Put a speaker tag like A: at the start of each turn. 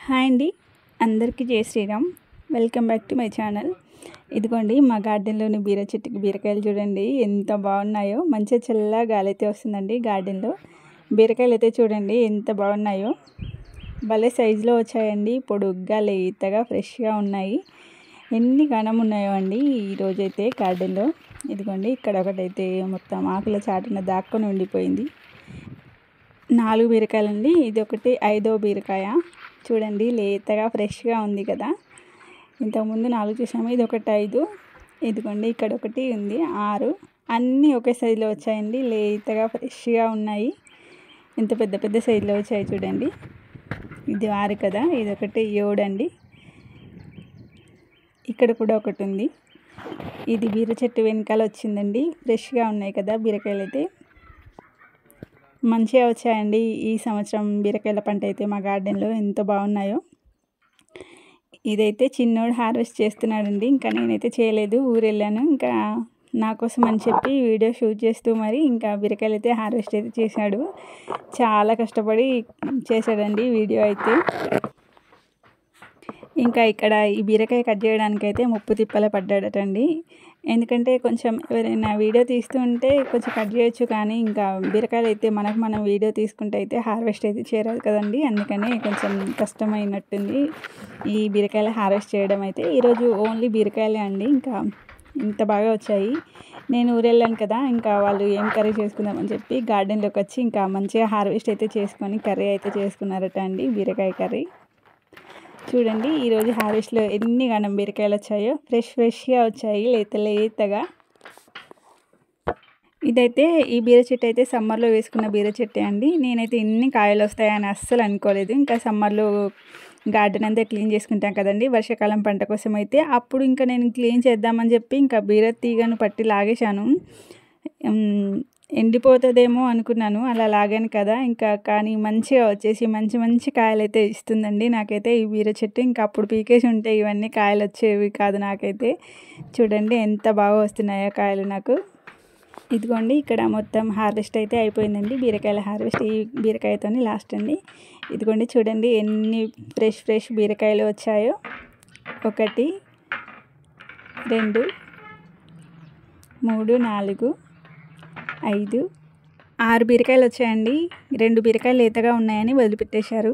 A: Hi అండి, అందరికీ జై Shriram. Welcome back to my channel. ఇదిగోండి మా గార్డెన్లోని బీర చెట్టుకి బీరకాయలు చూడండి ఎంత బాగున్నాయో. మంచిగా చల్లగా గాలి అయితే వస్తుందండి గార్డెన్లో. బీరకాయలు అయితే చూడండి ఎంత బాగున్నాయో. భలే సైజులో వచ్చాయండి, పొడుగ్గా లేతగా ఫ్రెష్గా ఉన్నాయి. ఎన్ని గణం ఉన్నాయో అండి ఈరోజైతే గార్డెన్లో. ఇదిగోండి ఇక్కడ ఒకటైతే మొత్తం ఆకుల చాటున దాక్కొని ఉండిపోయింది. 4 బీరకాయలండి, ఇది ఒకటి 5వ బీరకాయ. చూడండి లేతగా ఫ్రెష్గా ఉంది కదా. ఇంతకుముందు 4 చూసాము, ఇది ఒకటి 5. ఇదిగోండి ఇక్కడ ఒకటి ఉంది 6. అన్నీ ఒకే సైజులో వచ్చాయండి, లేతగా ఫ్రెష్గా ఉన్నాయి. ఇంత పెద్ద పెద్ద సైజులో వచ్చాయి చూడండి. ఇది 6 కదా, ఇది ఒకటి 7 అండి. ఇక్కడ కూడా ఒకటి ఉంది. ఇది బీర చెట్టు వెనకాల వచ్చిందండి. ఫ్రెష్గా ఉన్నాయి కదా బీరకాయలు అయితే. మంచిగా వచ్చాయండి ఈ సంవత్సరం బీరకాయల పంట అయితే మా గార్డెన్లో. ఎంత బాగున్నాయో. ఇదైతే చిన్నోడు హార్వెస్ట్ చేస్తున్నాడండి, ఇంకా నేనైతే చేయలేదు, ఊరు వెళ్ళాను. ఇంకా నా కోసం అని చెప్పి వీడియో షూట్ చేస్తూ మరి ఇంకా బీరకాయలు అయితే హార్వెస్ట్ అయితే చేశాడు. చాలా కష్టపడి చేశాడండి వీడియో అయితే. ఇంకా ఇక్కడ ఈ బీరకాయ కట్ చేయడానికి అయితే ముప్పు తిప్పల పడ్డాడటండి. ఎందుకంటే కొంచెం ఎవరైనా వీడియో తీస్తూ ఉంటే కొంచెం కట్ చేయొచ్చు, కానీ ఇంకా బీరకాయలు అయితే మనం వీడియో తీసుకుంటే అయితే హార్వెస్ట్ అయితే చేయరాదు కదండి. అందుకని కొంచెం కష్టమైనట్టుంది ఈ బీరకాయలు హార్వెస్ట్ చేయడం అయితే. ఈరోజు ఓన్లీ బీరకాయలే అండి. ఇంకా ఇంత బాగా వచ్చాయి. నేను ఊరు వెళ్ళాను కదా, ఇంకా వాళ్ళు ఏం కర్రీ చేసుకుందామని చెప్పి గార్డెన్లోకి వచ్చి ఇంకా మంచిగా హార్వెస్ట్ అయితే చేసుకొని కర్రీ అయితే చేసుకున్నారట అండి, బీరకాయ కర్రీ. చూడండి ఈరోజు హార్వెస్ట్లో ఎన్ని గణం బీరకాయలు వచ్చాయో. ఫ్రెష్గా వచ్చాయి, లేతగా. ఇదైతే ఈ బీర చెట్టు అయితే సమ్మర్లో వేసుకున్న బీర చెట్టే అండి. నేనైతే ఇన్ని కాయలు వస్తాయని అస్సలు అనుకోలేదు. ఇంకా సమ్మర్లో గార్డెన్ అంతా క్లీన్ చేసుకుంటాం కదండి వర్షాకాలం పంట కోసం అయితే. అప్పుడు ఇంకా నేను క్లీన్ చేద్దామని చెప్పి ఇంకా బీర తీగను పట్టి లాగేశాను. ఎండిపోతుందేమో అనుకున్నాను, అలా లాగాను కదా. ఇంకా కానీ మంచిగా వచ్చేసి మంచి కాయలు అయితే ఇస్తుందండి నాకైతే ఈ బీర చెట్టు. ఇంకా అప్పుడు పీకేసి ఉంటే ఇవన్నీ కాయలు వచ్చేవి కాదు నాకైతే. చూడండి ఎంత బాగా వస్తున్నాయో కాయలు నాకు. ఇదిగోండి ఇక్కడ మొత్తం హార్వెస్ట్ అయితే అయిపోయిందండి, బీరకాయల హార్వెస్ట్ ఈ బీరకాయతో లాస్ట్ అండి. ఇదిగోండి చూడండి ఎన్ని ఫ్రెష్ బీరకాయలు వచ్చాయో. 1 2 3 4 5 6 బీరకాయలు వచ్చాయండి. 2 బీరకాయలు లేతగా ఉన్నాయని వదిలిపెట్టేశారు.